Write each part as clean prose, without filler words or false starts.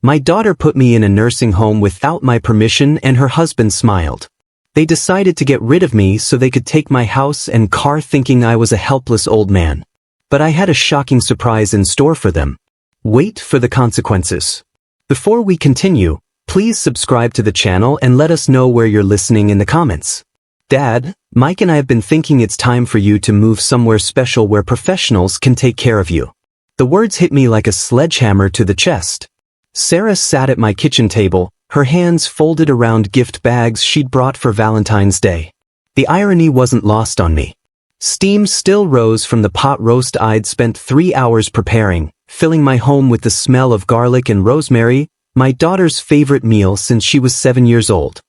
My daughter put me in a nursing home without my permission and her husband smiled. They decided to get rid of me so they could take my house and car thinking I was a helpless old man. But I had a shocking surprise in store for them. Wait for the consequences. Before we continue, please subscribe to the channel and let us know where you're listening in the comments. Dad, Mike and I have been thinking it's time for you to move somewhere special where professionals can take care of you. The words hit me like a sledgehammer to the chest. Sarah sat at my kitchen table, her hands folded around gift bags she'd brought for Valentine's Day. The irony wasn't lost on me. Steam still rose from the pot roast I'd spent 3 hours preparing, filling my home with the smell of garlic and rosemary, my daughter's favorite meal since she was 7 years old.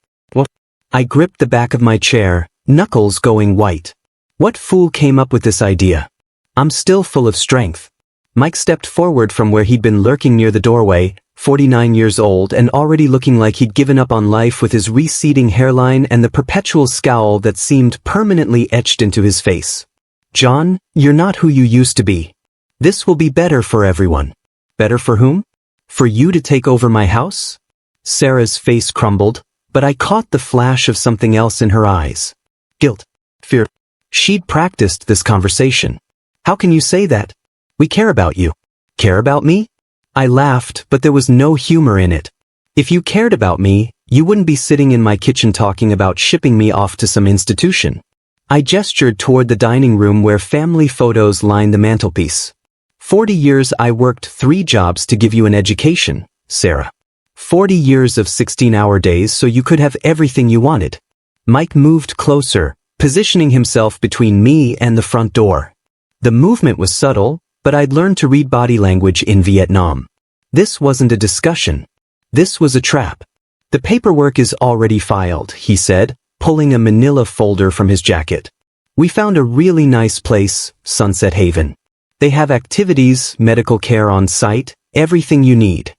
I gripped the back of my chair, knuckles going white. What fool came up with this idea? I'm still full of strength. Mike stepped forward from where he'd been lurking near the doorway, 49 years old and already looking like he'd given up on life with his receding hairline and the perpetual scowl that seemed permanently etched into his face. John, you're not who you used to be. This will be better for everyone. Better for whom? For you to take over my house? Sarah's face crumbled, but I caught the flash of something else in her eyes. Guilt. Fear. She'd practiced this conversation. How can you say that? We care about you. Care about me? I laughed, but there was no humor in it. If you cared about me, you wouldn't be sitting in my kitchen talking about shipping me off to some institution. I gestured toward the dining room where family photos lined the mantelpiece. 40 years I worked 3 jobs to give you an education, Sarah. 40 years of 16-hour days so you could have everything you wanted. Mike moved closer, positioning himself between me and the front door. The movement was subtle, but I'd learned to read body language in Vietnam. This wasn't a discussion. This was a trap. The paperwork is already filed, he said, pulling a manila folder from his jacket. We found a really nice place, Sunset Haven. They have activities, medical care on site, everything you need.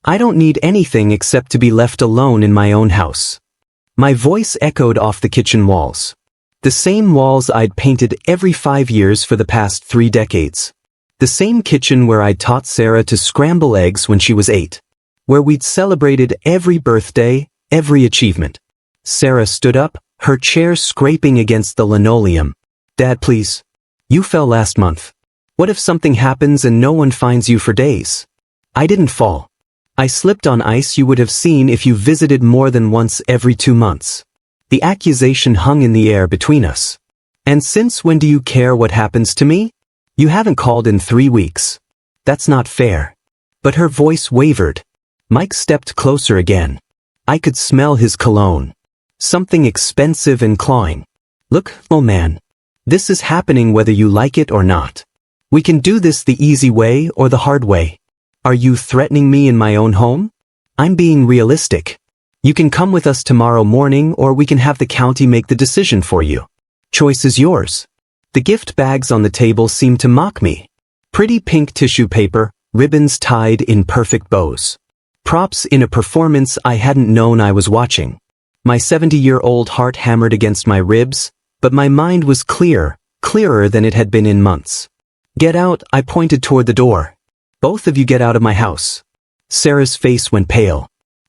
I don't need anything except to be left alone in my own house. My voice echoed off the kitchen walls. The same walls I'd painted every 5 years for the past 3 decades. The same kitchen where I'd taught Sarah to scramble eggs when she was 8. Where we'd celebrated every birthday, every achievement. Sarah stood up, her chair scraping against the linoleum. Dad, please. You fell last month. What if something happens and no one finds you for days? I didn't fall. I slipped on ice you would have seen if you visited more than once every 2 months. The accusation hung in the air between us. And since when do you care what happens to me? You haven't called in 3 weeks. That's not fair. But her voice wavered. Mike stepped closer again. I could smell his cologne. Something expensive and clawing. Look, old man. This is happening whether you like it or not. We can do this the easy way or the hard way. Are you threatening me in my own home? I'm being realistic. You can come with us tomorrow morning or we can have the county make the decision for you. Choice is yours. The gift bags on the table seemed to mock me. Pretty pink tissue paper, ribbons tied in perfect bows. Props in a performance I hadn't known I was watching. My 70-year-old heart hammered against my ribs, but my mind was clear, clearer than it had been in months. Get out, I pointed toward the door. Both of you get out of my house. Sarah's face went pale.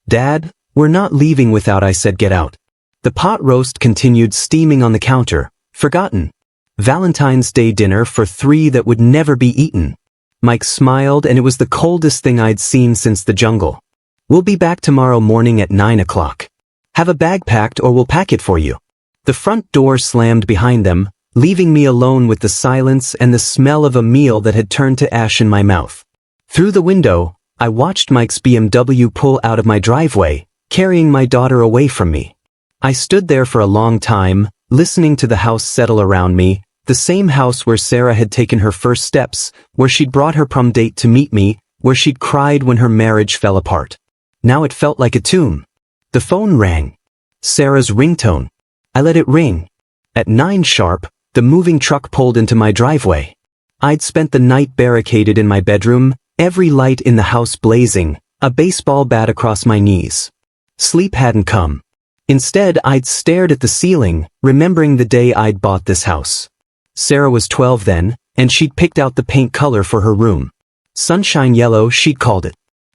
Dad, we're not leaving without I said get out. The pot roast continued steaming on the counter, forgotten. Valentine's Day dinner for 3 that would never be eaten. Mike smiled and it was the coldest thing I'd seen since the jungle. We'll be back tomorrow morning at 9 o'clock. Have a bag packed or we'll pack it for you. The front door slammed behind them, leaving me alone with the silence and the smell of a meal that had turned to ash in my mouth. Through the window, I watched Mike's BMW pull out of my driveway, carrying my daughter away from me. I stood there for a long time, listening to the house settle around me, the same house where Sarah had taken her first steps, where she'd brought her prom date to meet me, where she'd cried when her marriage fell apart. Now it felt like a tomb. The phone rang. Sarah's ringtone. I let it ring. At 9 sharp, the moving truck pulled into my driveway. I'd spent the night barricaded in my bedroom, every light in the house blazing, a baseball bat across my knees. Sleep hadn't come. Instead, I'd stared at the ceiling, remembering the day I'd bought this house. Sarah was 12 then, and she'd picked out the paint color for her room. Sunshine yellow, she'd called it.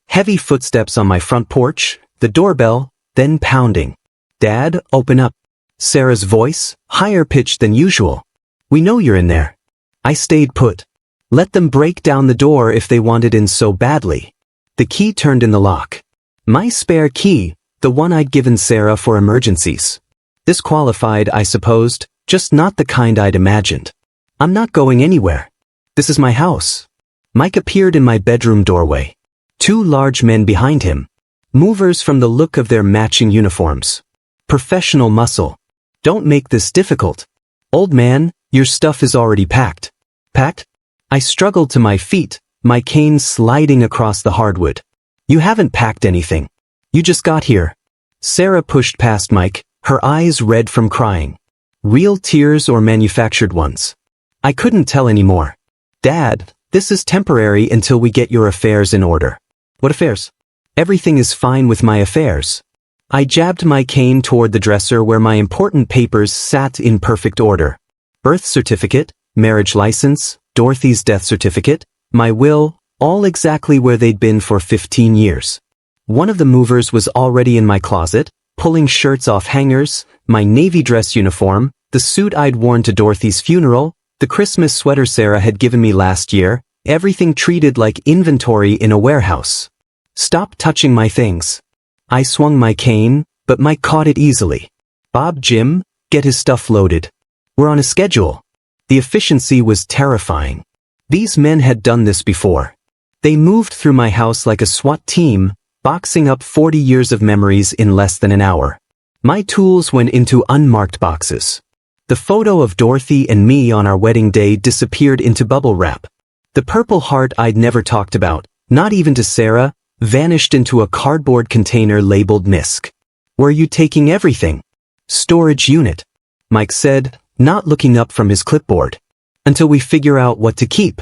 Heavy footsteps on my front porch, the doorbell, then pounding. "Dad, open up." Sarah's voice, higher pitched than usual. "We know you're in there." I stayed put. Let them break down the door if they wanted in so badly. The key turned in the lock. My spare key, the one I'd given Sarah for emergencies. This qualified, I supposed, just not the kind I'd imagined. "I'm not going anywhere. This is my house." Mike appeared in my bedroom doorway. Two large men behind him. Movers from the look of their matching uniforms. Professional muscle. "Don't make this difficult. Old man, your stuff is already packed." "Packed?" I struggled to my feet, my cane sliding across the hardwood. "You haven't packed anything. You just got here." Sarah pushed past Mike, her eyes red from crying. Real tears or manufactured ones? I couldn't tell anymore. "Dad, this is temporary until we get your affairs in order." "What affairs?" "Everything is fine with my affairs." I jabbed my cane toward the dresser where my important papers sat in perfect order. Birth certificate, marriage license, Dorothy's death certificate, my will, all exactly where they'd been for 15 years. One of the movers was already in my closet, pulling shirts off hangers, my navy dress uniform, the suit I'd worn to Dorothy's funeral, the Christmas sweater Sarah had given me last year, everything treated like inventory in a warehouse. "Stop touching my things." I swung my cane, but Mike caught it easily. "Bob, Jim, get his stuff loaded. We're on a schedule." The efficiency was terrifying. These men had done this before. They moved through my house like a SWAT team, boxing up 40 years of memories in less than an hour. My tools went into unmarked boxes. The photo of Dorothy and me on our wedding day disappeared into bubble wrap. The Purple Heart I'd never talked about, not even to Sarah, vanished into a cardboard container labeled MISC. "Were you taking everything?" "Storage unit," Mike said, not looking up from his clipboard. "Until we figure out what to keep."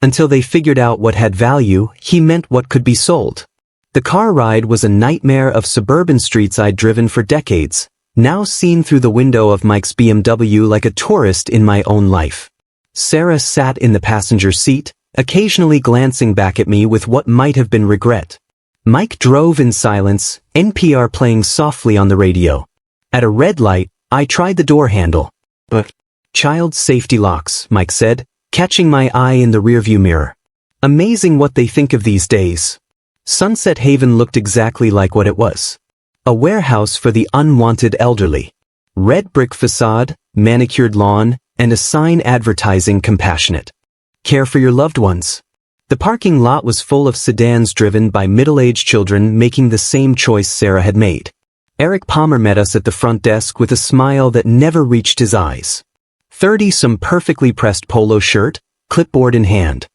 Until they figured out what had value, he meant what could be sold. The car ride was a nightmare of suburban streets I'd driven for decades, now seen through the window of Mike's BMW like a tourist in my own life. Sarah sat in the passenger seat, occasionally glancing back at me with what might have been regret. Mike drove in silence, NPR playing softly on the radio. At a red light, I tried the door handle. "But child safety locks," Mike said, catching my eye in the rearview mirror. Amazing what they think of these days. Sunset Haven looked exactly like what it was. A warehouse for the unwanted elderly. Red brick facade, manicured lawn, and a sign advertising compassionate. Care for your loved ones. The parking lot was full of sedans driven by middle-aged children making the same choice Sarah had made. Eric Palmer met us at the front desk with a smile that never reached his eyes. 30, some perfectly pressed polo shirt, clipboard in hand.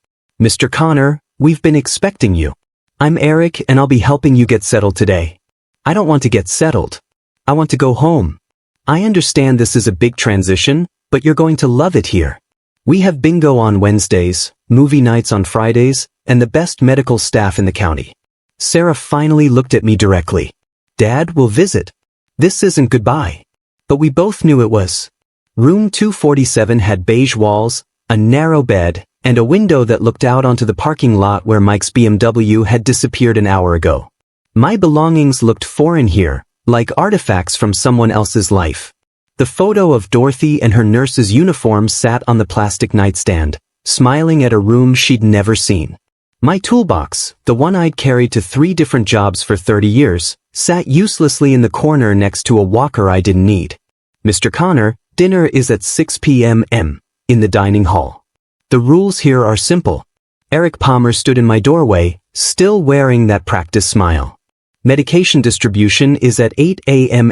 "Mr. Connor, we've been expecting you. I'm Eric and I'll be helping you get settled today." "I don't want to get settled. I want to go home. I understand this is a big transition, but you're going to love it here. We have bingo on Wednesdays, movie nights on Fridays, and the best medical staff in the county." Sarah finally looked at me directly. "Dad will visit. This isn't goodbye." But we both knew it was. Room 247 had beige walls, a narrow bed, and a window that looked out onto the parking lot where Mike's BMW had disappeared an hour ago. My belongings looked foreign here, like artifacts from someone else's life. The photo of Dorothy and her nurse's uniform sat on the plastic nightstand, smiling at a room she'd never seen. My toolbox, the one I'd carried to 3 different jobs for 30 years, sat uselessly in the corner next to a walker I didn't need. "Mr. Connor, dinner is at 6 p.m. in the dining hall. The rules here are simple." Eric Palmer stood in my doorway, still wearing that practice smile. "Medication distribution is at 8 a.m.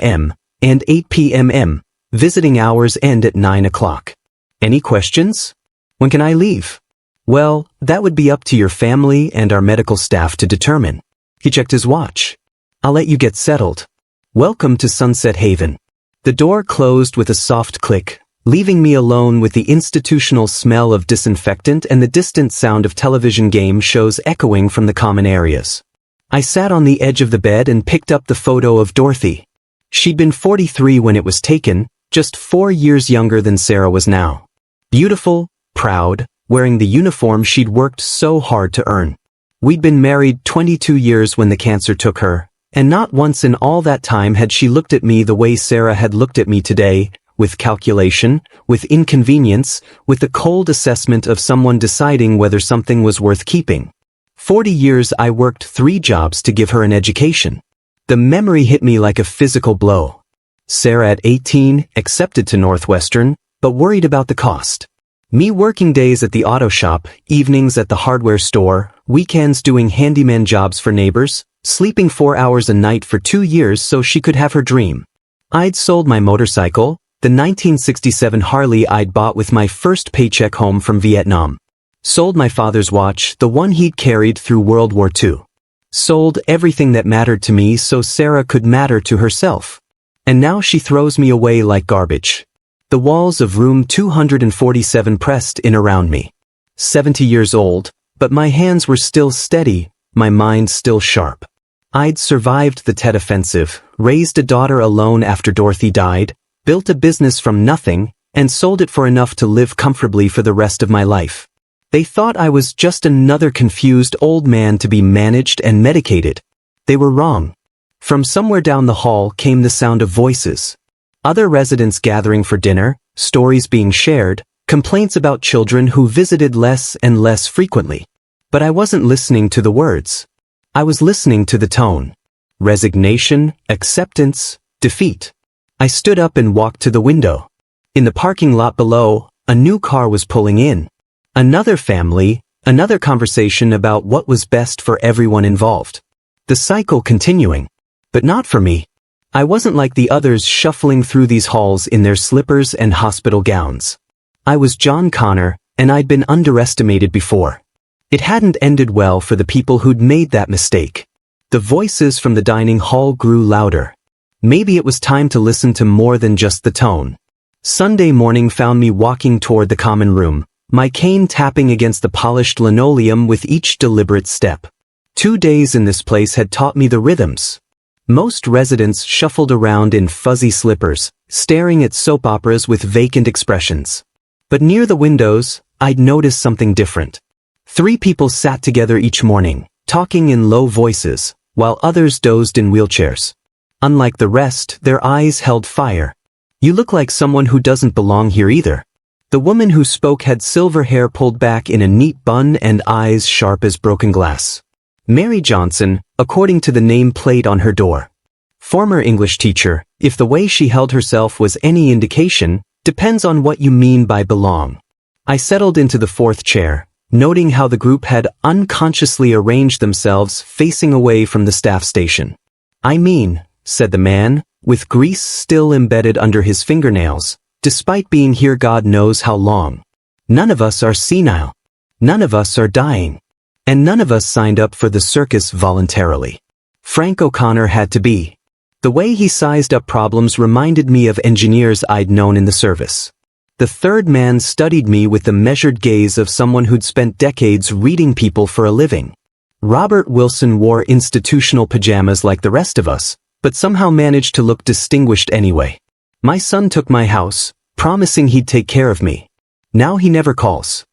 and 8 p.m. Visiting hours end at 9 o'clock. Any questions? When can I leave?" "Well, that would be up to your family and our medical staff to determine." He checked his watch. "I'll let you get settled. Welcome to Sunset Haven." The door closed with a soft click, leaving me alone with the institutional smell of disinfectant and the distant sound of television game shows echoing from the common areas. I sat on the edge of the bed and picked up the photo of Dorothy. She'd been 43 when it was taken, just 4 years younger than Sarah was now. Beautiful, proud, wearing the uniform she'd worked so hard to earn. We'd been married 22 years when the cancer took her, and not once in all that time had she looked at me the way Sarah had looked at me today, with calculation, with inconvenience, with the cold assessment of someone deciding whether something was worth keeping. 40 years I worked 3 jobs to give her an education. The memory hit me like a physical blow. Sarah at 18, accepted to Northwestern, but worried about the cost. Me working days at the auto shop, evenings at the hardware store, weekends doing handyman jobs for neighbors, sleeping 4 hours a night for 2 years so she could have her dream. I'd sold my motorcycle, the 1967 Harley I'd bought with my first paycheck home from Vietnam. Sold my father's watch, the one he'd carried through World War II. Sold everything that mattered to me so Sarah could matter to herself. And now she throws me away like garbage. The walls of room 247 pressed in around me. 70 years old, but my hands were still steady, my mind still sharp. I'd survived the Tet Offensive, raised a daughter alone after Dorothy died, built a business from nothing, and sold it for enough to live comfortably for the rest of my life. They thought I was just another confused old man to be managed and medicated. They were wrong. From somewhere down the hall came the sound of voices. Other residents gathering for dinner, stories being shared, complaints about children who visited less and less frequently. But I wasn't listening to the words. I was listening to the tone. Resignation, acceptance, defeat. I stood up and walked to the window. In the parking lot below, a new car was pulling in. Another family, another conversation about what was best for everyone involved. The cycle continuing. But not for me. I wasn't like the others shuffling through these halls in their slippers and hospital gowns. I was John Connor, and I'd been underestimated before. It hadn't ended well for the people who'd made that mistake. The voices from the dining hall grew louder. Maybe it was time to listen to more than just the tone. Sunday morning found me walking toward the common room, my cane tapping against the polished linoleum with each deliberate step. 2 days in this place had taught me the rhythms. Most residents shuffled around in fuzzy slippers, staring at soap operas with vacant expressions. But near the windows, I'd noticed something different. 3 people sat together each morning, talking in low voices, while others dozed in wheelchairs. Unlike the rest, their eyes held fire. "You look like someone who doesn't belong here either." The woman who spoke had silver hair pulled back in a neat bun and eyes sharp as broken glass. Mary Johnson, according to the name plate on her door. Former English teacher, if the way she held herself was any indication, depends on what you mean by belong. I settled into the 4th chair, noting how the group had unconsciously arranged themselves facing away from the staff station. "I mean," said the man, with grease still embedded under his fingernails, "despite being here God knows how long. None of us are senile. None of us are dying. And none of us signed up for the circus voluntarily. Frank O'Connor had to be." The way he sized up problems reminded me of engineers I'd known in the service. The third man studied me with the measured gaze of someone who'd spent decades reading people for a living. Robert Wilson wore institutional pajamas like the rest of us, but somehow managed to look distinguished anyway. My son took my house, promising he'd take care of me. Now he never calls.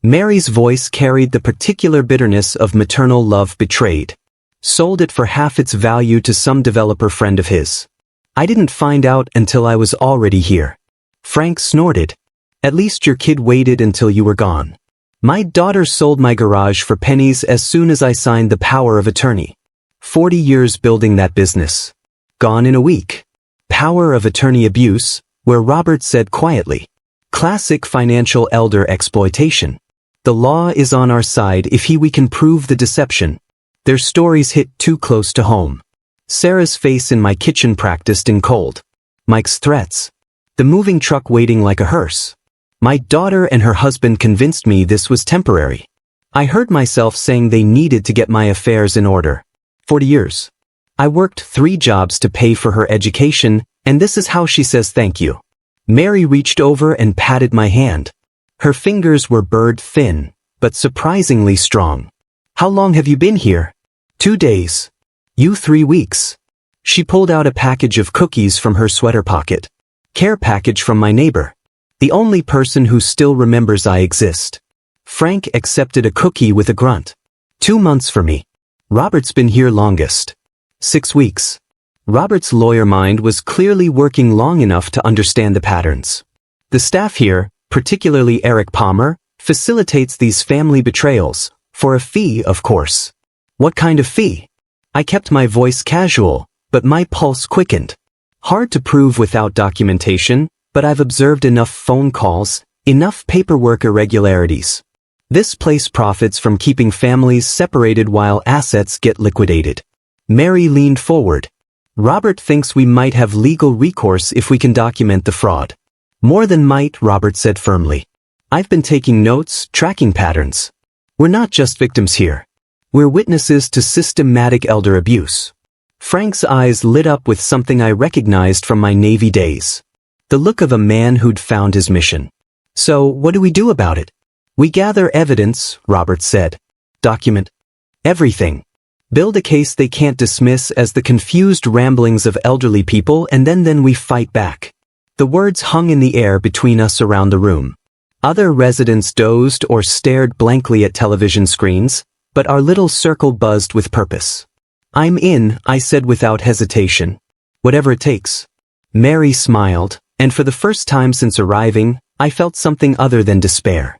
Mary's voice carried the particular bitterness of maternal love betrayed. Sold it for half its value to some developer friend of his. I didn't find out until I was already here. Frank snorted. "At least your kid waited until you were gone." My daughter sold my garage for pennies as soon as I signed the power of attorney. 40 years building that business. Gone in a week. Power of attorney abuse, where Robert said quietly. Classic financial elder exploitation. The law is on our side if we can prove the deception. Their stories hit too close to home. Sarah's face in my kitchen practiced in cold. Mike's threats. The moving truck waiting like a hearse. My daughter and her husband convinced me this was temporary. I heard myself saying they needed to get my affairs in order. 40 years. I worked 3 jobs to pay for her education, and this is how she says thank you. Mary reached over and patted my hand. Her fingers were bird thin, but surprisingly strong. "How long have you been here?" 2 days. "You 3 weeks. She pulled out a package of cookies from her sweater pocket. Care package from my neighbor. The only person who still remembers I exist. Frank accepted a cookie with a grunt. 2 months for me. Robert's been here longest. 6 weeks. Robert's lawyer mind was clearly working long enough to understand the patterns. The staff here, particularly Eric Palmer, facilitates these family betrayals, for a fee, of course. What kind of fee? I kept my voice casual, but my pulse quickened. Hard to prove without documentation, but I've observed enough phone calls, enough paperwork irregularities. This place profits from keeping families separated while assets get liquidated. Mary leaned forward. Robert thinks we might have legal recourse if we can document the fraud. More than might, Robert said firmly. I've been taking notes, tracking patterns. We're not just victims here. We're witnesses to systematic elder abuse. Frank's eyes lit up with something I recognized from my Navy days. The look of a man who'd found his mission. So, what do we do about it? We gather evidence, Robert said. Document everything. Build a case they can't dismiss as the confused ramblings of elderly people, and then we fight back. The words hung in the air between us around the room. Other residents dozed or stared blankly at television screens, but our little circle buzzed with purpose. I'm in, I said without hesitation. Whatever it takes. Mary smiled, and for the first time since arriving, I felt something other than despair.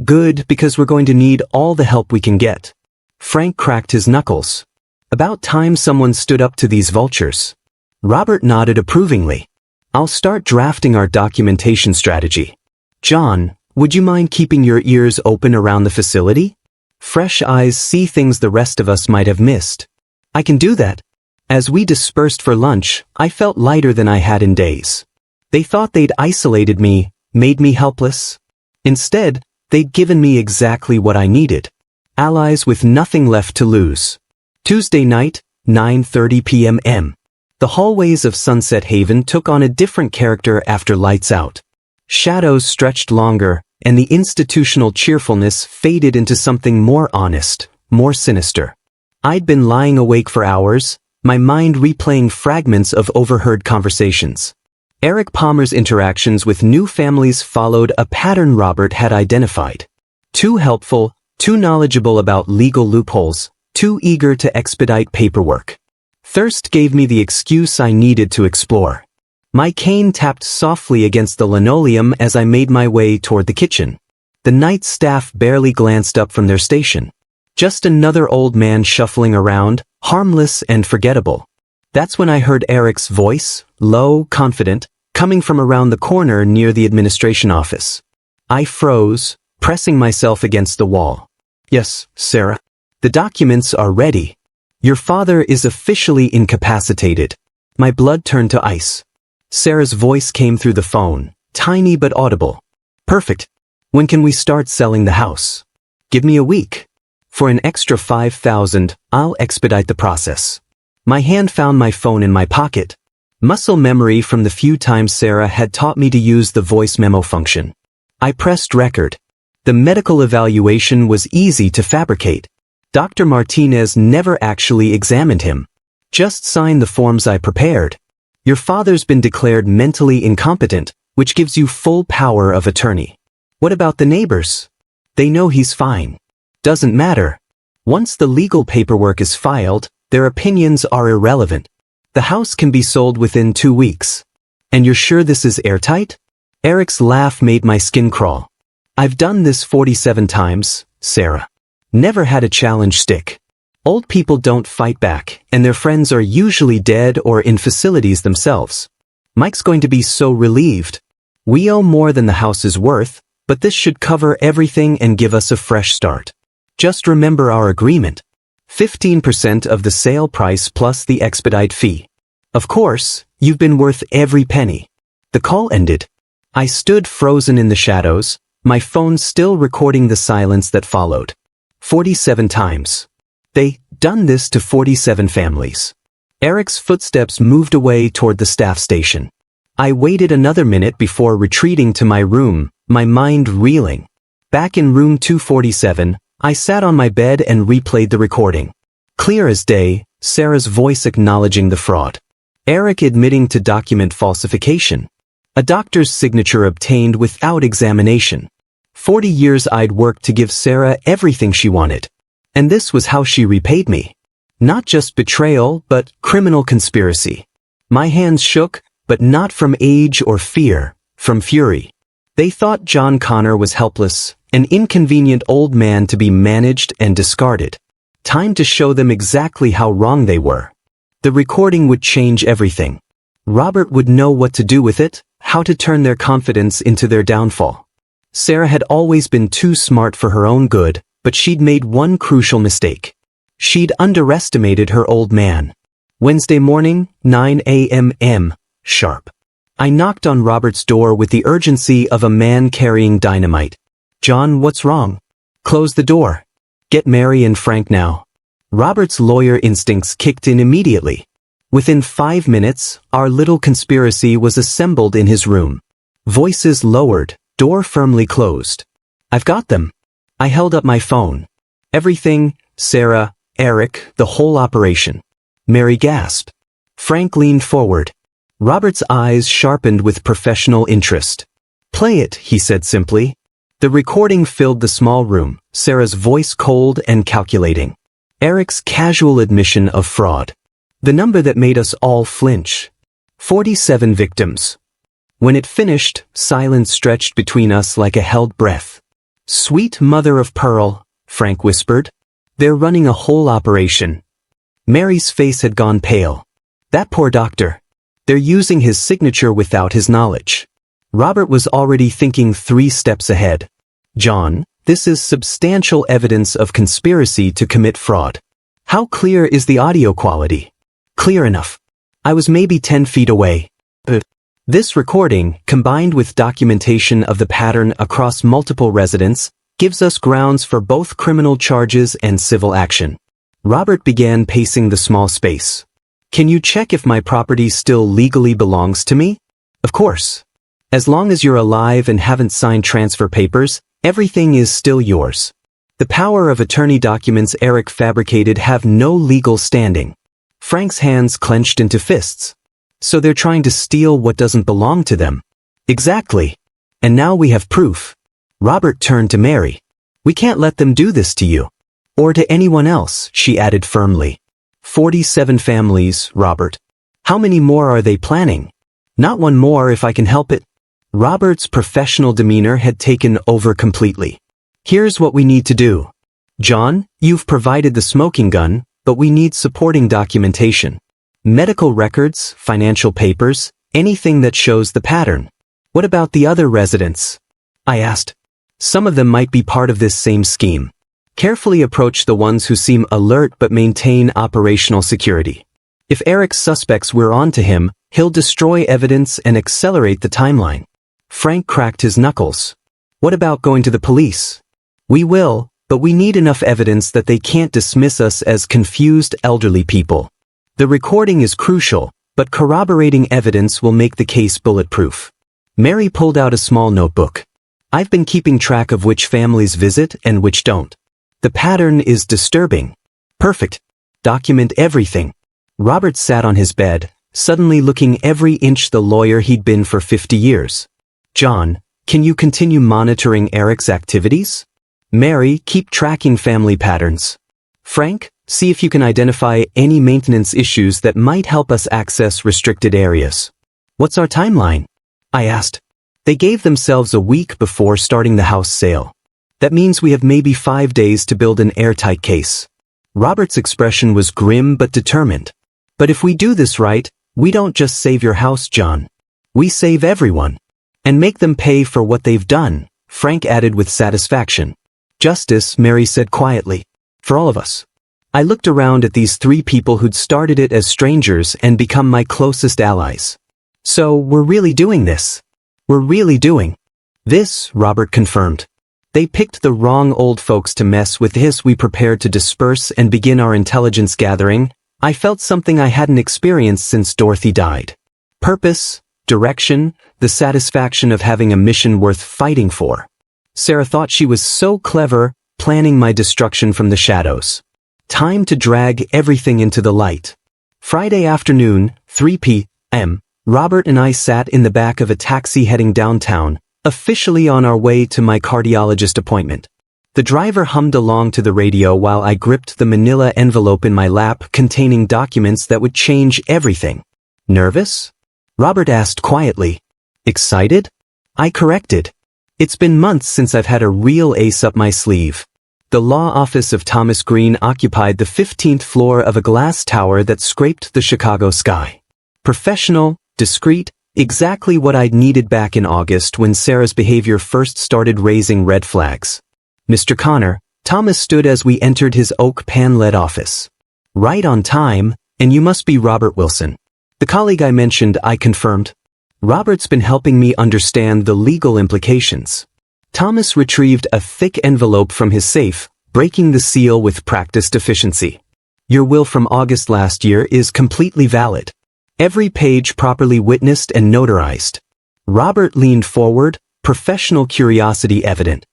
Good, because we're going to need all the help we can get. Frank cracked his knuckles. About time someone stood up to these vultures. Robert nodded approvingly. I'll start drafting our documentation strategy. John, would you mind keeping your ears open around the facility? Fresh eyes see things the rest of us might have missed. I can do that. As we dispersed for lunch, I felt lighter than I had in days. They thought they'd isolated me, made me helpless. Instead, they'd given me exactly what I needed. Allies with nothing left to lose. Tuesday night, 9:30 p.m. The hallways of Sunset Haven took on a different character after lights out. Shadows stretched longer, and the institutional cheerfulness faded into something more honest, more sinister. I'd been lying awake for hours, my mind replaying fragments of overheard conversations. Eric Palmer's interactions with new families followed a pattern Robert had identified. Too helpful, too knowledgeable about legal loopholes, too eager to expedite paperwork. Thirst gave me the excuse I needed to explore. My cane tapped softly against the linoleum as I made my way toward the kitchen. The night staff barely glanced up from their station. Just another old man shuffling around, harmless and forgettable. That's when I heard Eric's voice, low, confident, coming from around the corner near the administration office. I froze, pressing myself against the wall. Yes, Sarah. The documents are ready. Your father is officially incapacitated. My blood turned to ice. Sarah's voice came through the phone, tiny but audible. Perfect. When can we start selling the house? Give me a week. For an extra $5,000, I'll expedite the process. My hand found my phone in my pocket. Muscle memory from the few times Sarah had taught me to use the voice memo function. I pressed record. The medical evaluation was easy to fabricate. Dr. Martinez never actually examined him. Just signed the forms I prepared. Your father's been declared mentally incompetent, which gives you full power of attorney. What about the neighbors? They know he's fine. Doesn't matter. Once the legal paperwork is filed, their opinions are irrelevant. The house can be sold within 2 weeks. And you're sure this is airtight? Eric's laugh made my skin crawl. I've done this 47 times, Sarah. Never had a challenge stick. Old people don't fight back, and their friends are usually dead or in facilities themselves. Mike's going to be so relieved. We owe more than the house is worth, but this should cover everything and give us a fresh start. Just remember our agreement. 15% of the sale price plus the expedite fee. Of course, you've been worth every penny. The call ended. I stood frozen in the shadows, my phone still recording the silence that followed. 47 times. They done this to 47 families. Eric's footsteps moved away toward the staff station. I waited another minute before retreating to my room, my mind reeling. Back in room 247, I sat on my bed and replayed the recording. Clear as day, Sarah's voice acknowledging the fraud. Eric admitting to document falsification. A doctor's signature obtained without examination. 40 years I'd worked to give Sarah everything she wanted. And this was how she repaid me. Not just betrayal, but criminal conspiracy. My hands shook, but not from age or fear, from fury. They thought John Connor was helpless, an inconvenient old man to be managed and discarded. Time to show them exactly how wrong they were. The recording would change everything. Robert would know what to do with it, how to turn their confidence into their downfall. Sarah had always been too smart for her own good, but she'd made one crucial mistake. She'd underestimated her old man. Wednesday morning, 9 a.m. sharp. I knocked on Robert's door with the urgency of a man carrying dynamite. "John, what's wrong?" "Close the door. Get Mary and Frank now." Robert's lawyer instincts kicked in immediately. Within 5 minutes, our little conspiracy was assembled in his room. Voices lowered, door firmly closed. "I've got them." I held up my phone. "Everything, Sarah, Eric, the whole operation." Mary gasped. Frank leaned forward. Robert's eyes sharpened with professional interest. "Play it," he said simply. The recording filled the small room, Sarah's voice cold and calculating. Eric's casual admission of fraud. The number that made us all flinch. 47 victims. When it finished, silence stretched between us like a held breath. "Sweet mother of pearl," Frank whispered. "They're running a whole operation." Mary's face had gone pale. "That poor doctor. They're using his signature without his knowledge." Robert was already thinking 3 steps ahead. "John, this is substantial evidence of conspiracy to commit fraud. How clear is the audio quality?" "Clear enough. I was maybe 10 feet away." This recording, combined with documentation of the pattern across multiple residents, gives us grounds for both criminal charges and civil action. Robert began pacing the small space. "Can you check if my property still legally belongs to me?" "Of course. As long as you're alive and haven't signed transfer papers, everything is still yours. The power of attorney documents Eric fabricated have no legal standing." Frank's hands clenched into fists. "So they're trying to steal what doesn't belong to them." "Exactly. And now we have proof." Robert turned to Mary. "We can't let them do this to you. Or to anyone else," she added firmly. 47 families, Robert. How many more are they planning? "Not one more if I can help it." Robert's professional demeanor had taken over completely. "Here's what we need to do. John, you've provided the smoking gun, but we need supporting documentation. Medical records, financial papers, anything that shows the pattern." "What about the other residents?" I asked. "Some of them might be part of this same scheme. Carefully approach the ones who seem alert but maintain operational security. If Eric's suspects were on to him, he'll destroy evidence and accelerate the timeline." Frank cracked his knuckles. "What about going to the police?" "We will, but we need enough evidence that they can't dismiss us as confused elderly people. The recording is crucial, but corroborating evidence will make the case bulletproof." Mary pulled out a small notebook. "I've been keeping track of which families visit and which don't. The pattern is disturbing." "Perfect. Document everything." Robert sat on his bed, suddenly looking every inch the lawyer he'd been for 50 years. "John, can you continue monitoring Eric's activities?" "Mary, keep tracking family patterns." "Frank, see if you can identify any maintenance issues that might help us access restricted areas." "What's our timeline?" I asked. They gave themselves a week before starting the house sale. "That means we have maybe 5 days to build an airtight case." Robert's expression was grim but determined. "But if we do this right, we don't just save your house, John. We save everyone. And make them pay for what they've done," Frank added with satisfaction. "Justice," Mary said quietly. "For all of us." I looked around at these 3 people who'd started it as strangers and become my closest allies. "So, we're really doing this. We're really doing this," Robert confirmed. "They picked the wrong old folks to mess with this. We prepared to disperse and begin our intelligence gathering. I felt something I hadn't experienced since Dorothy died. Purpose, direction, the satisfaction of having a mission worth fighting for. Sarah thought she was so clever, planning my destruction from the shadows. Time to drag everything into the light." Friday afternoon, 3 p.m., Robert and I sat in the back of a taxi heading downtown, officially on our way to my cardiologist appointment. The driver hummed along to the radio while I gripped the manila envelope in my lap containing documents that would change everything. Nervous? Robert asked quietly. Excited? I corrected. It's been months since I've had a real ace up my sleeve. The law office of Thomas Green occupied the 15th floor of a glass tower that scraped the Chicago sky. Professional, discreet, exactly what I'd needed back in August when Sarah's behavior first started raising red flags. Mr. Connor, Thomas stood as we entered his oak paneled office. Right on time, and you must be Robert Wilson. The colleague I mentioned, I confirmed. Robert's been helping me understand the legal implications. Thomas retrieved a thick envelope from his safe, breaking the seal with practiced efficiency. Your will from August last year is completely valid. Every page properly witnessed and notarized. Robert leaned forward, professional curiosity evident.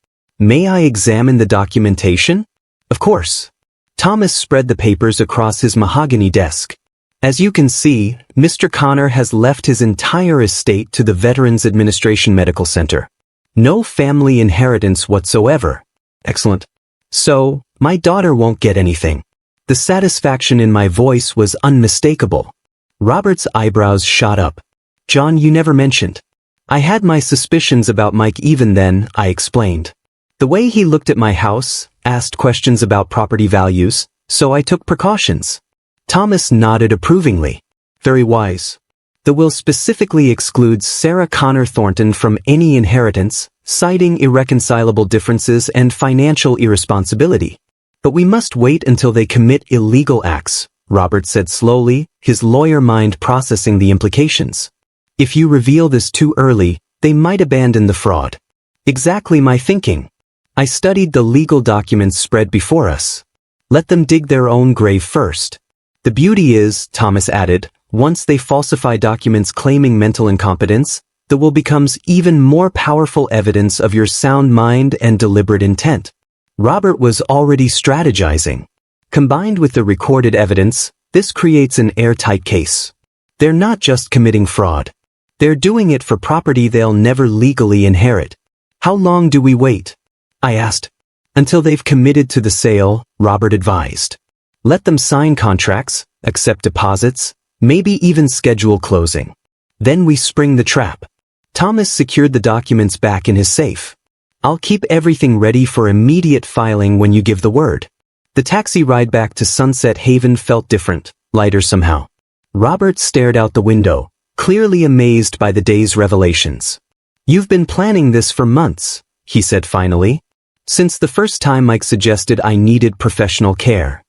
May I examine the documentation? Of course. Thomas spread the papers across his mahogany desk. As you can see, Mr. Connor has left his entire estate to the Veterans Administration Medical Center. No family inheritance whatsoever. Excellent. So, my daughter won't get anything. The satisfaction in my voice was unmistakable. Robert's eyebrows shot up. John, you never mentioned. I had my suspicions about Mike even then, I explained. The way he looked at my house, asked questions about property values, so I took precautions. Thomas nodded approvingly. Very wise. The will specifically excludes Sarah Connor Thornton from any inheritance, citing irreconcilable differences and financial irresponsibility. But we must wait until they commit illegal acts, Robert said slowly, his lawyer mind processing the implications. If you reveal this too early, they might abandon the fraud. Exactly my thinking. I studied the legal documents spread before us. Let them dig their own grave first. The beauty is, Thomas added, once they falsify documents claiming mental incompetence, the will becomes even more powerful evidence of your sound mind and deliberate intent. Robert was already strategizing. Combined with the recorded evidence, this creates an airtight case. They're not just committing fraud. They're doing it for property they'll never legally inherit. How long do we wait? I asked. Until they've committed to the sale, Robert advised. Let them sign contracts, accept deposits, maybe even schedule closing. Then we spring the trap. Thomas secured the documents back in his safe. I'll keep everything ready for immediate filing when you give the word. The taxi ride back to Sunset Haven felt different, lighter somehow. Robert stared out the window, clearly amazed by the day's revelations. You've been planning this for months, he said finally. Since the first time Mike suggested I needed professional care.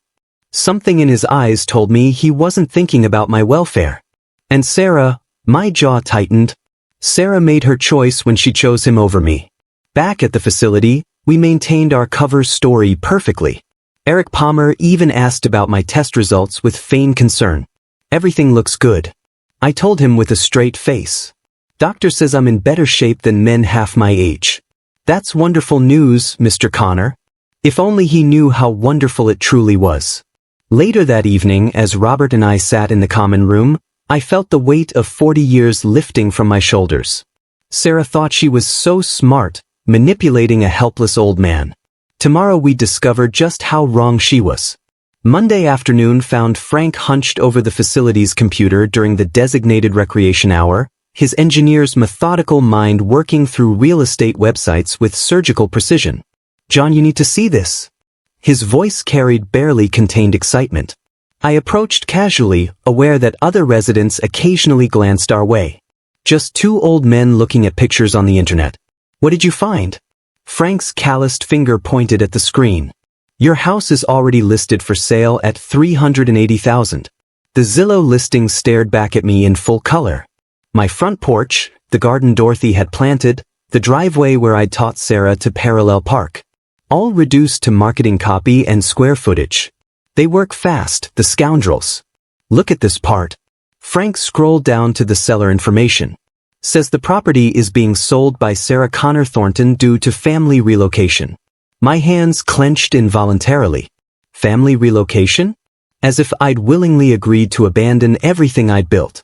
Something in his eyes told me he wasn't thinking about my welfare. And Sarah, my jaw tightened. Sarah made her choice when she chose him over me. Back at the facility, we maintained our cover story perfectly. Eric Palmer even asked about my test results with feigned concern. Everything looks good. I told him with a straight face. Doctor says I'm in better shape than men half my age. That's wonderful news, Mr. Connor. If only he knew how wonderful it truly was. Later that evening, as Robert and I sat in the common room, I felt the weight of 40 years lifting from my shoulders. Sarah thought she was so smart, manipulating a helpless old man. Tomorrow we'd discover just how wrong she was. Monday afternoon found Frank hunched over the facility's computer during the designated recreation hour, his engineer's methodical mind working through real estate websites with surgical precision. John, you need to see this. His voice carried barely contained excitement. I approached casually, aware that other residents occasionally glanced our way. Just two old men looking at pictures on the internet. What did you find? Frank's calloused finger pointed at the screen. Your house is already listed for sale at $380,000. The Zillow listing stared back at me in full color. My front porch, the garden Dorothy had planted, the driveway where I'd taught Sarah to parallel park. All reduced to marketing copy and square footage. They work fast, the scoundrels. Look at this part. Frank scrolled down to the seller information. Says the property is being sold by Sarah Connor Thornton due to family relocation. My hands clenched involuntarily. Family relocation? As if I'd willingly agreed to abandon everything I'd built.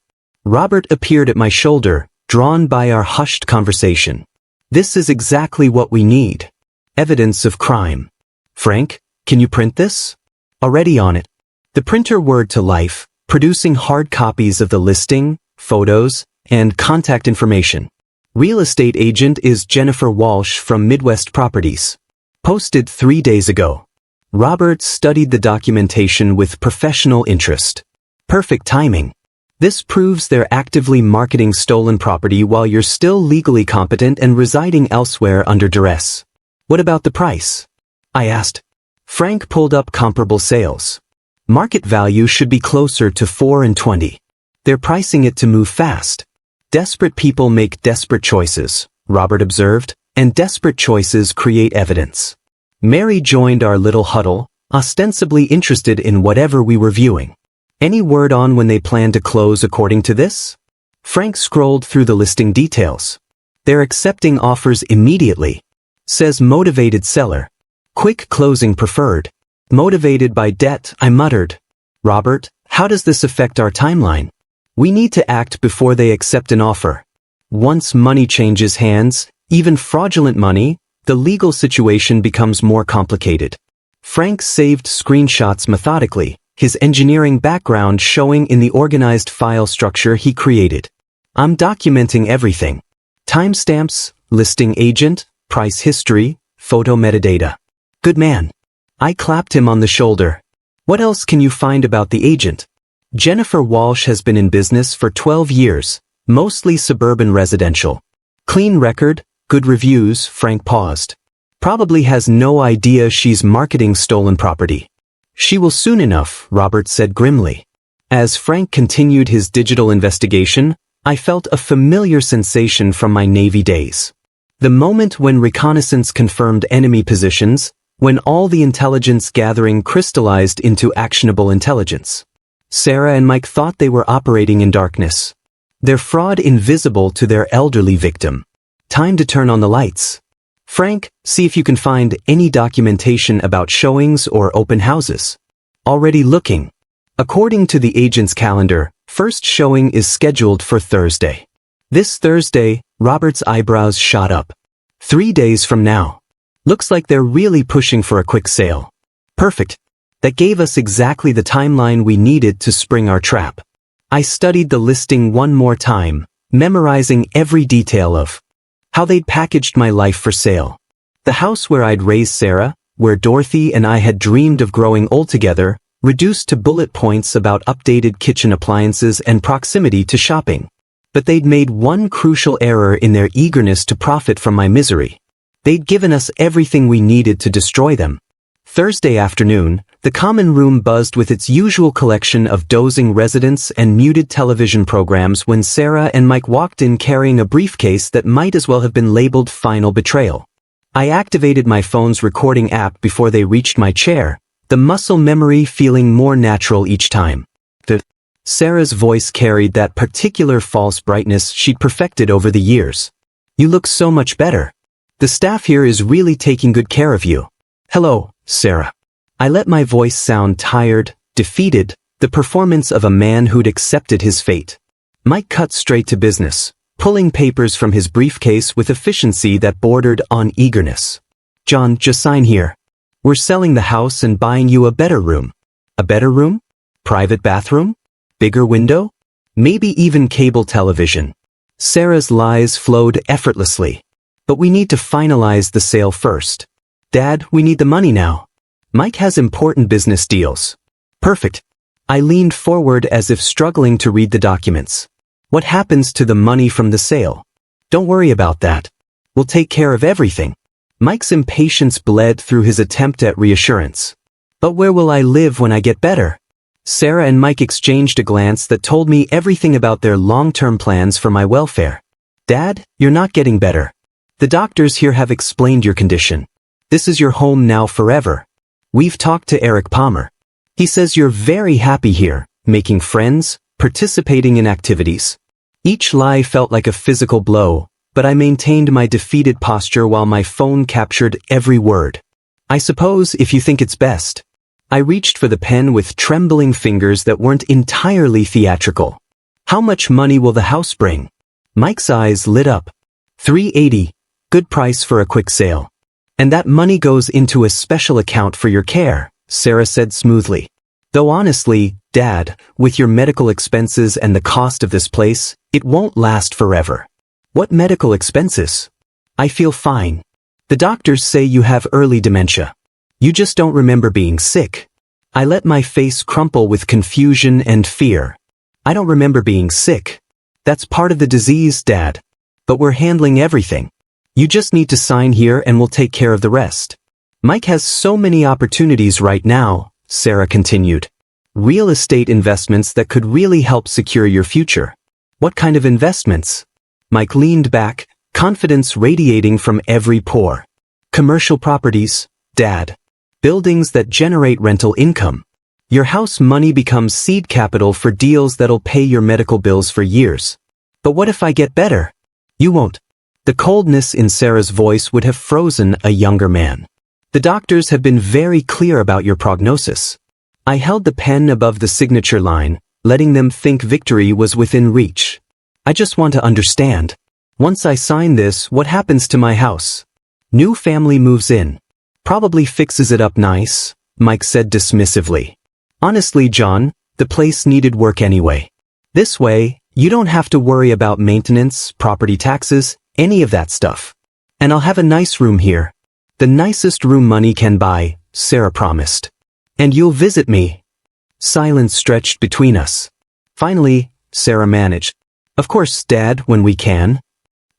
Robert appeared at my shoulder, drawn by our hushed conversation. This is exactly what we need. Evidence of crime. Frank, can you print this? Already on it. The printer whirred to life, producing hard copies of the listing, photos, and contact information. Real estate agent is Jennifer Walsh from Midwest Properties. Posted 3 days ago. Robert studied the documentation with professional interest. Perfect timing. This proves they're actively marketing stolen property while you're still legally competent and residing elsewhere under duress. What about the price? I asked. Frank pulled up comparable sales. Market value should be closer to 4 and 20. They're pricing it to move fast. Desperate people make desperate choices, Robert observed, and desperate choices create evidence. Mary joined our little huddle, ostensibly interested in whatever we were viewing. Any word on when they plan to close according to this? Frank scrolled through the listing details. They're accepting offers immediately. Says motivated seller. Quick closing preferred. Motivated by debt, I muttered. Robert, how does this affect our timeline? We need to act before they accept an offer. Once money changes hands, even fraudulent money, the legal situation becomes more complicated. Frank saved screenshots methodically, his engineering background showing in the organized file structure he created. I'm documenting everything. Timestamps, listing agent, price history, photo metadata. Good man. I clapped him on the shoulder. What else can you find about the agent? Jennifer Walsh has been in business for 12 years, mostly suburban residential. Clean record, good reviews. Frank paused. Probably has no idea she's marketing stolen property. She will soon enough, Robert said grimly. As Frank continued his digital investigation, I felt a familiar sensation from my Navy days. The moment when reconnaissance confirmed enemy positions, when all the intelligence gathering crystallized into actionable intelligence. Sarah and Mike thought they were operating in darkness. Their fraud invisible to their elderly victim. Time to turn on the lights. Frank, see if you can find any documentation about showings or open houses. Already looking. According to the agent's calendar, first showing is scheduled for Thursday. This Thursday, Robert's eyebrows shot up. 3 days from now. Looks like they're really pushing for a quick sale. Perfect. That gave us exactly the timeline we needed to spring our trap. I studied the listing one more time, memorizing every detail of how they'd packaged my life for sale. The house where I'd raised Sarah, where Dorothy and I had dreamed of growing old together, reduced to bullet points about updated kitchen appliances and proximity to shopping. But they'd made one crucial error in their eagerness to profit from my misery. They'd given us everything we needed to destroy them. Thursday afternoon, the common room buzzed with its usual collection of dozing residents and muted television programs when Sarah and Mike walked in carrying a briefcase that might as well have been labeled Final Betrayal. I activated my phone's recording app before they reached my chair, the muscle memory feeling more natural each time. Sarah's voice carried that particular false brightness she'd perfected over the years. You look so much better. The staff here is really taking good care of you. Hello, Sarah. I let my voice sound tired, defeated, the performance of a man who'd accepted his fate. Mike cut straight to business, pulling papers from his briefcase with efficiency that bordered on eagerness. John, just sign here. We're selling the house and buying you a better room. A better room? Private bathroom? Bigger window? Maybe even cable television. Sarah's lies flowed effortlessly. But we need to finalize the sale first. Dad, we need the money now. Mike has important business deals. Perfect. I leaned forward as if struggling to read the documents. What happens to the money from the sale? Don't worry about that. We'll take care of everything. Mike's impatience bled through his attempt at reassurance. But where will I live when I get better? Sarah and Mike exchanged a glance that told me everything about their long-term plans for my welfare. Dad, you're not getting better. The doctors here have explained your condition. This is your home now forever. We've talked to Eric Palmer. He says you're very happy here, making friends, participating in activities. Each lie felt like a physical blow, but I maintained my defeated posture while my phone captured every word. I suppose if you think it's best. I reached for the pen with trembling fingers that weren't entirely theatrical. How much money will the house bring? Mike's eyes lit up. $380. Good price for a quick sale. And that money goes into a special account for your care, Sarah said smoothly. Though honestly, Dad, with your medical expenses and the cost of this place, it won't last forever. What medical expenses? I feel fine. The doctors say you have early dementia. You just don't remember being sick. I let my face crumple with confusion and fear. I don't remember being sick. That's part of the disease, Dad. But we're handling everything. You just need to sign here and we'll take care of the rest. Mike has so many opportunities right now, Sarah continued. Real estate investments that could really help secure your future. What kind of investments? Mike leaned back, confidence radiating from every pore. Commercial properties, Dad. Buildings that generate rental income. Your house money becomes seed capital for deals that'll pay your medical bills for years. But what if I get better? You won't. The coldness in Sarah's voice would have frozen a younger man. The doctors have been very clear about your prognosis. I held the pen above the signature line, letting them think victory was within reach. I just want to understand. Once I sign this, what happens to my house? New family moves in. Probably fixes it up nice, Mike said dismissively. Honestly, John, the place needed work anyway. This way, you don't have to worry about maintenance, property taxes, any of that stuff. And I'll have a nice room here. The nicest room money can buy, Sarah promised. And you'll visit me. Silence stretched between us. Finally, Sarah managed. Of course, Dad, when we can.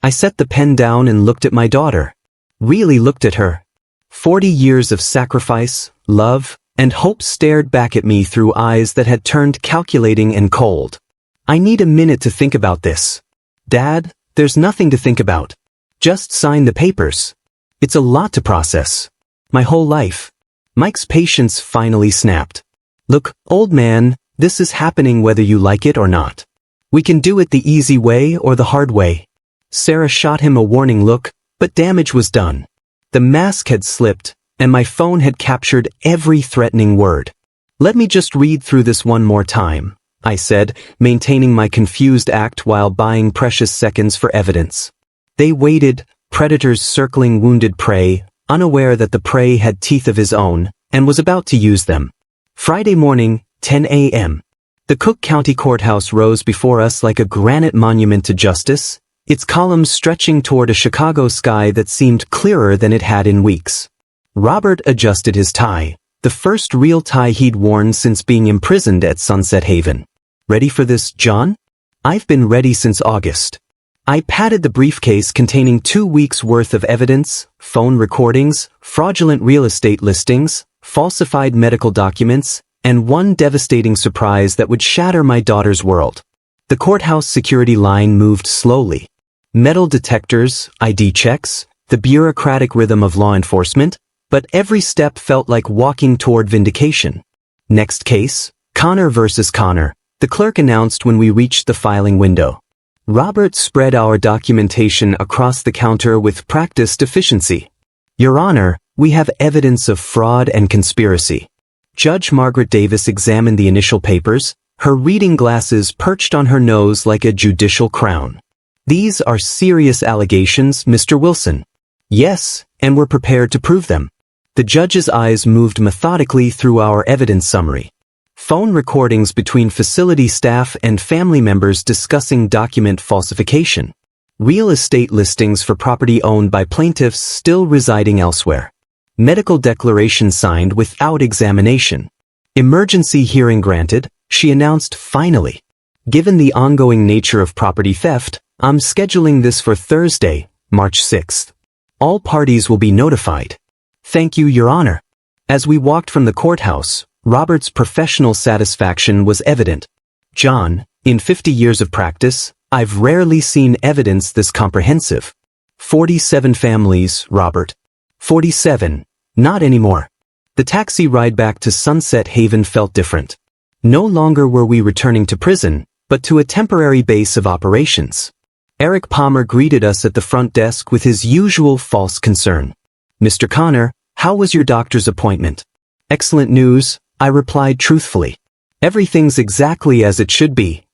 I set the pen down and looked at my daughter. Really looked at her. 40 years of sacrifice, love, and hope stared back at me through eyes that had turned calculating and cold. I need a minute to think about this. Dad, there's nothing to think about. Just sign the papers. It's a lot to process. My whole life. Mike's patience finally snapped. Look, old man, this is happening whether you like it or not. We can do it the easy way or the hard way. Sarah shot him a warning look, but damage was done. The mask had slipped, and my phone had captured every threatening word. Let me just read through this one more time, I said, maintaining my confused act while buying precious seconds for evidence. They waited, predators circling wounded prey, unaware that the prey had teeth of his own, and was about to use them. Friday morning, 10 a.m. The Cook County Courthouse rose before us like a granite monument to justice, its columns stretching toward a Chicago sky that seemed clearer than it had in weeks. Robert adjusted his tie, the first real tie he'd worn since being imprisoned at Sunset Haven. Ready for this, John? I've been ready since August. I patted the briefcase containing 2 weeks' worth of evidence, phone recordings, fraudulent real estate listings, falsified medical documents, and one devastating surprise that would shatter my daughter's world. The courthouse security line moved slowly. Metal detectors, ID checks, the bureaucratic rhythm of law enforcement, but every step felt like walking toward vindication. Next case, Connor versus Connor, the clerk announced when we reached the filing window. Robert spread our documentation across the counter with practiced efficiency. Your Honor, we have evidence of fraud and conspiracy. Judge Margaret Davis examined the initial papers, her reading glasses perched on her nose like a judicial crown. These are serious allegations, Mr. Wilson. Yes, and we're prepared to prove them. The judge's eyes moved methodically through our evidence summary. Phone recordings between facility staff and family members discussing document falsification. Real estate listings for property owned by plaintiffs still residing elsewhere. Medical declaration signed without examination. Emergency hearing granted, she announced finally. Given the ongoing nature of property theft, I'm scheduling this for Thursday, March 6th. All parties will be notified. Thank you, Your Honor. As we walked from the courthouse, Robert's professional satisfaction was evident. John, in 50 years of practice, I've rarely seen evidence this comprehensive. 47 families, Robert. 47. Not anymore. The taxi ride back to Sunset Haven felt different. No longer were we returning to prison, but to a temporary base of operations. Eric Palmer greeted us at the front desk with his usual false concern. Mr. Connor, how was your doctor's appointment? Excellent news, I replied truthfully. Everything's exactly as it should be.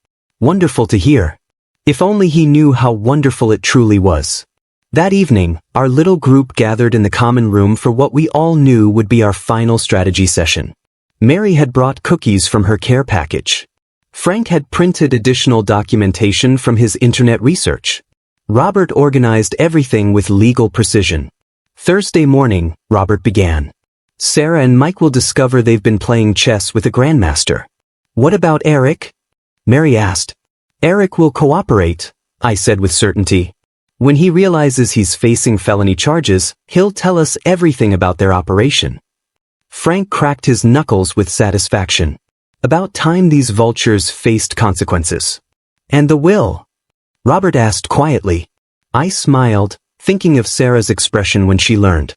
Wonderful to hear. If only he knew how wonderful it truly was. That evening, our little group gathered in the common room for what we all knew would be our final strategy session. Mary had brought cookies from her care package. Frank had printed additional documentation from his internet research. Robert organized everything with legal precision. Thursday morning, Robert began. Sarah and Mike will discover they've been playing chess with a grandmaster. What about Eric? Mary asked. Eric will cooperate, I said with certainty. When he realizes he's facing felony charges, he'll tell us everything about their operation. Frank cracked his knuckles with satisfaction. About time these vultures faced consequences. And the will? Robert asked quietly. I smiled, thinking of Sarah's expression when she learned.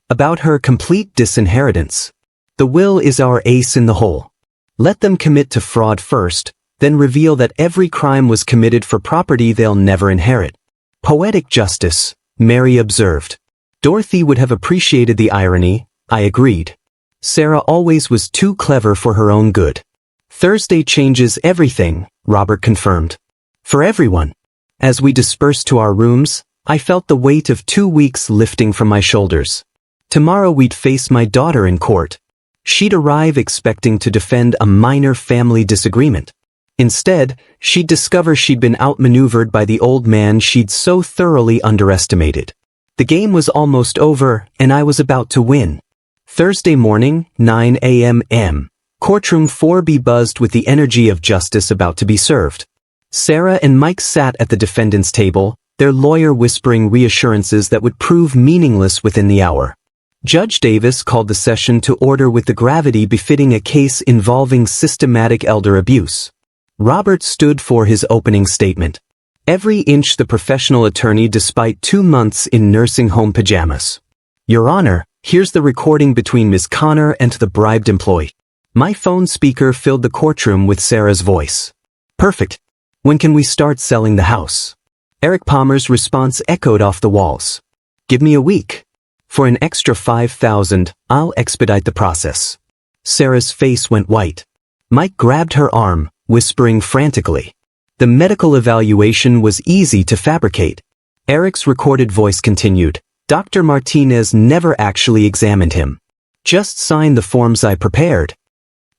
About her complete disinheritance. The will is our ace in the hole. Let them commit to fraud first, then reveal that every crime was committed for property they'll never inherit. Poetic justice, Mary observed. Dorothy would have appreciated the irony, I agreed. Sarah always was too clever for her own good. Thursday changes everything, Robert confirmed. For everyone. As we dispersed to our rooms, I felt the weight of 2 weeks lifting from my shoulders. Tomorrow we'd face my daughter in court. She'd arrive expecting to defend a minor family disagreement. Instead, she'd discover she'd been outmaneuvered by the old man she'd so thoroughly underestimated. The game was almost over, and I was about to win. Thursday morning, 9 a.m. Courtroom 4B buzzed with the energy of justice about to be served. Sarah and Mike sat at the defendant's table, their lawyer whispering reassurances that would prove meaningless within the hour. Judge Davis called the session to order with the gravity befitting a case involving systematic elder abuse. Robert stood for his opening statement. Every inch the professional attorney despite 2 months in nursing home pajamas. Your Honor, here's the recording between Ms. Connor and the bribed employee. My phone speaker filled the courtroom with Sarah's voice. Perfect. When can we start selling the house? Eric Palmer's response echoed off the walls. Give me a week. For an extra $5,000, I'll expedite the process. Sarah's face went white. Mike grabbed her arm, whispering frantically. The medical evaluation was easy to fabricate. Eric's recorded voice continued. Dr. Martinez never actually examined him. Just signed the forms I prepared.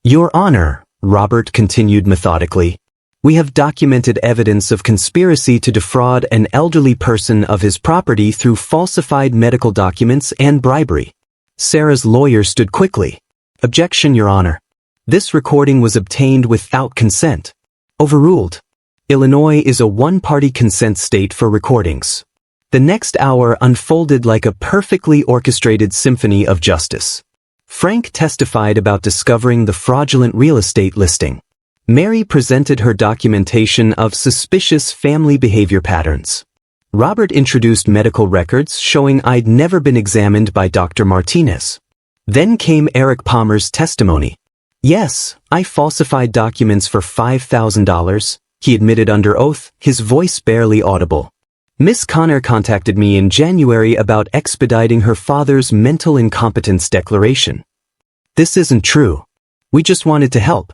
Your Honor, Robert continued methodically. We have documented evidence of conspiracy to defraud an elderly person of his property through falsified medical documents and bribery. Sarah's lawyer stood quickly. Objection, Your Honor. This recording was obtained without consent. Overruled. Illinois is a one-party consent state for recordings. The next hour unfolded like a perfectly orchestrated symphony of justice. Frank testified about discovering the fraudulent real estate listing. Mary presented her documentation of suspicious family behavior patterns. Robert introduced medical records showing I'd never been examined by Dr. Martinez. Then came Eric Palmer's testimony. Yes, I falsified documents for $5,000, he admitted under oath, his voice barely audible. Miss Connor contacted me in January about expediting her father's mental incompetence declaration. This isn't true. We just wanted to help.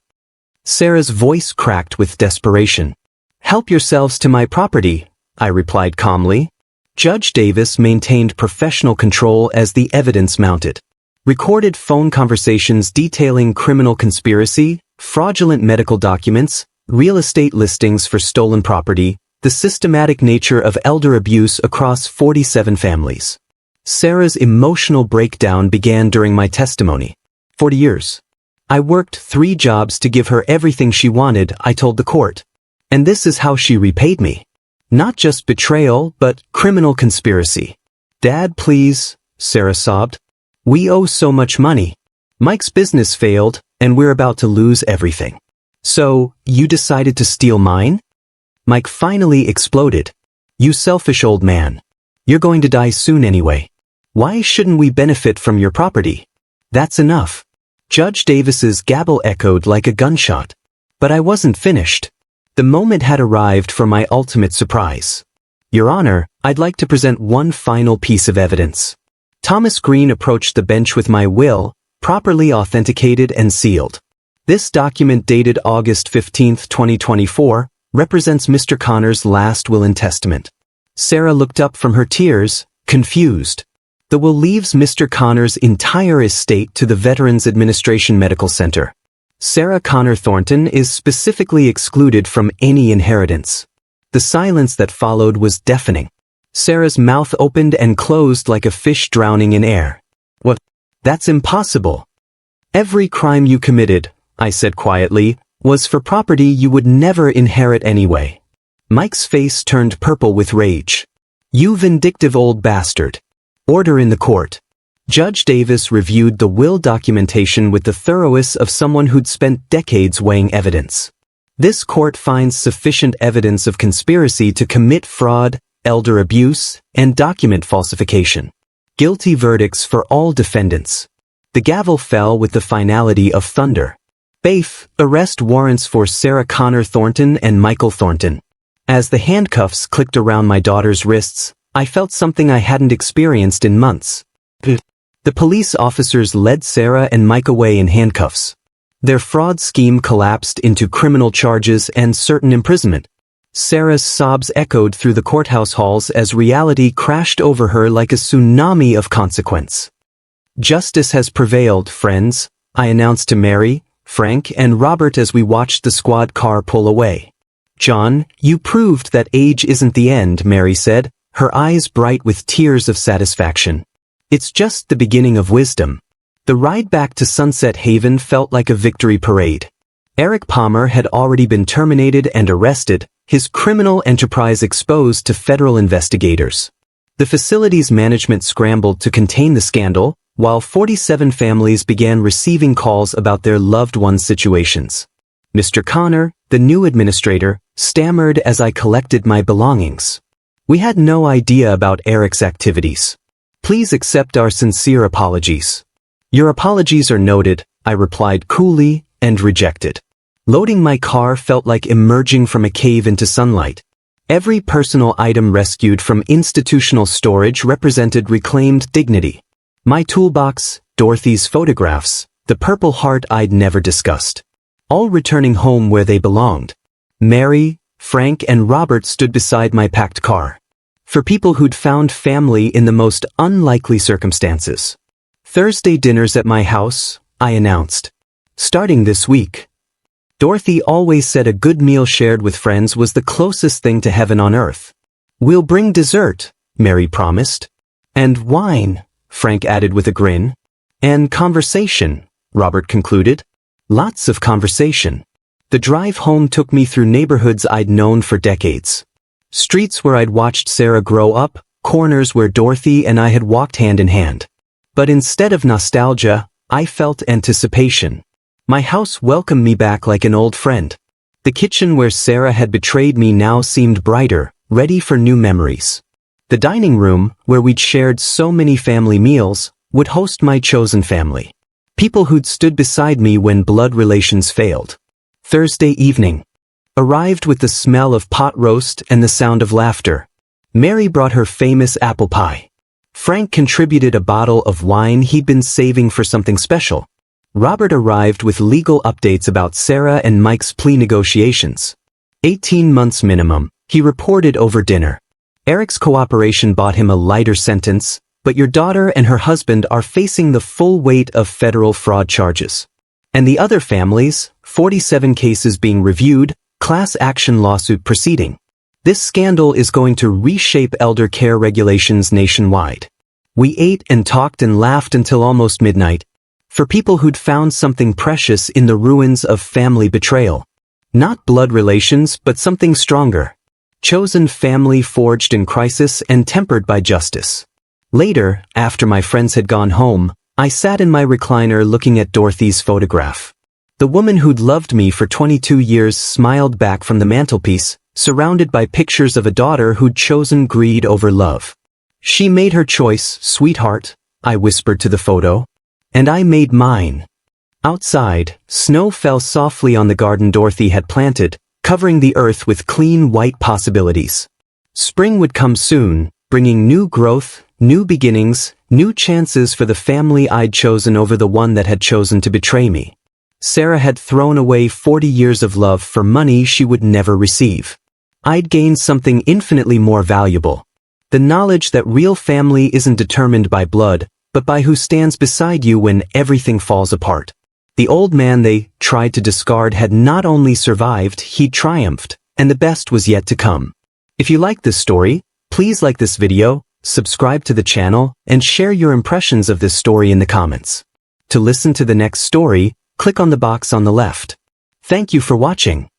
Sarah's voice cracked with desperation. Help yourselves to my property, I replied calmly. Judge Davis maintained professional control as the evidence mounted. Recorded phone conversations detailing criminal conspiracy, fraudulent medical documents, real estate listings for stolen property, the systematic nature of elder abuse across 47 families. Sarah's emotional breakdown began during my testimony. 40 years. I worked 3 jobs to give her everything she wanted, I told the court. And this is how she repaid me. Not just betrayal, but criminal conspiracy. Dad, please, Sarah sobbed. We owe so much money. Mike's business failed, and we're about to lose everything. So, you decided to steal mine? Mike finally exploded. You selfish old man. You're going to die soon anyway. Why shouldn't we benefit from your property? That's enough. Judge Davis's gabble echoed like a gunshot. But I wasn't finished. The moment had arrived for my ultimate surprise. Your Honor, I'd like to present one final piece of evidence. Thomas Green approached the bench with my will, properly authenticated and sealed. This document dated August 15, 2024, represents Mr. Connor's last will and testament. Sarah looked up from her tears, confused. The will leaves Mr. Connor's entire estate to the Veterans Administration Medical Center. Sarah Connor Thornton is specifically excluded from any inheritance. The silence that followed was deafening. Sarah's mouth opened and closed like a fish drowning in air. What? That's impossible. Every crime you committed, I said quietly, was for property you would never inherit anyway. Mike's face turned purple with rage. You vindictive old bastard. Order in the court. Judge Davis reviewed the will documentation with the thoroughness of someone who'd spent decades weighing evidence. This court finds sufficient evidence of conspiracy to commit fraud, elder abuse, and document falsification. Guilty verdicts for all defendants. The gavel fell with the finality of thunder. BAIF, arrest warrants for Sarah Connor Thornton and Michael Thornton. As the handcuffs clicked around my daughter's wrists, I felt something I hadn't experienced in months. The police officers led Sarah and Mike away in handcuffs. Their fraud scheme collapsed into criminal charges and certain imprisonment. Sarah's sobs echoed through the courthouse halls as reality crashed over her like a tsunami of consequence. Justice has prevailed, friends, I announced to Mary, Frank, and Robert as we watched the squad car pull away. John, you proved that age isn't the end, Mary said, her eyes bright with tears of satisfaction. It's just the beginning of wisdom. The ride back to Sunset Haven felt like a victory parade. Eric Palmer had already been terminated and arrested, his criminal enterprise exposed to federal investigators. The facility's management scrambled to contain the scandal, while 47 families began receiving calls about their loved ones' situations. Mr. Connor, the new administrator, stammered as I collected my belongings. We had no idea about Eric's activities. Please accept our sincere apologies. Your apologies are noted, I replied coolly, and rejected. Loading my car felt like emerging from a cave into sunlight. Every personal item rescued from institutional storage represented reclaimed dignity. My toolbox, Dorothy's photographs, the Purple Heart I'd never discussed. All returning home where they belonged. Mary, Frank, and Robert stood beside my packed car. For people who'd found family in the most unlikely circumstances. Thursday dinners at my house, I announced. Starting this week. Dorothy always said a good meal shared with friends was the closest thing to heaven on earth. We'll bring dessert, Mary promised. And wine, Frank added with a grin. And conversation, Robert concluded. Lots of conversation. The drive home took me through neighborhoods I'd known for decades. Streets where I'd watched Sarah grow up, corners where Dorothy and I had walked hand in hand. But instead of nostalgia, I felt anticipation. My house welcomed me back like an old friend. The kitchen where Sarah had betrayed me now seemed brighter, ready for new memories. The dining room, where we'd shared so many family meals, would host my chosen family. People who'd stood beside me when blood relations failed. Thursday evening. Arrived with the smell of pot roast and the sound of laughter. Mary brought her famous apple pie. Frank contributed a bottle of wine he'd been saving for something special. Robert arrived with legal updates about Sarah and Mike's plea negotiations. 18 months minimum, he reported over dinner. Eric's cooperation bought him a lighter sentence, but your daughter and her husband are facing the full weight of federal fraud charges. And the other families, 47 cases being reviewed, class action lawsuit proceeding. This scandal is going to reshape elder care regulations nationwide. We ate and talked and laughed until almost midnight. For people who'd found something precious in the ruins of family betrayal. Not blood relations, but something stronger. Chosen family forged in crisis and tempered by justice. Later, after my friends had gone home, I sat in my recliner looking at Dorothy's photograph. The woman who'd loved me for 22 years smiled back from the mantelpiece, surrounded by pictures of a daughter who'd chosen greed over love. She made her choice, sweetheart, I whispered to the photo. And I made mine. Outside, snow fell softly on the garden Dorothy had planted, covering the earth with clean white possibilities. Spring would come soon, bringing new growth, new beginnings, new chances for the family I'd chosen over the one that had chosen to betray me. Sarah had thrown away 40 years of love for money she would never receive. I'd gain something infinitely more valuable. The knowledge that real family isn't determined by blood, but by who stands beside you when everything falls apart. The old man they tried to discard had not only survived, he triumphed, and the best was yet to come. If you like this story, please like this video, subscribe to the channel, and share your impressions of this story in the comments. To listen to the next story, click on the box on the left. Thank you for watching.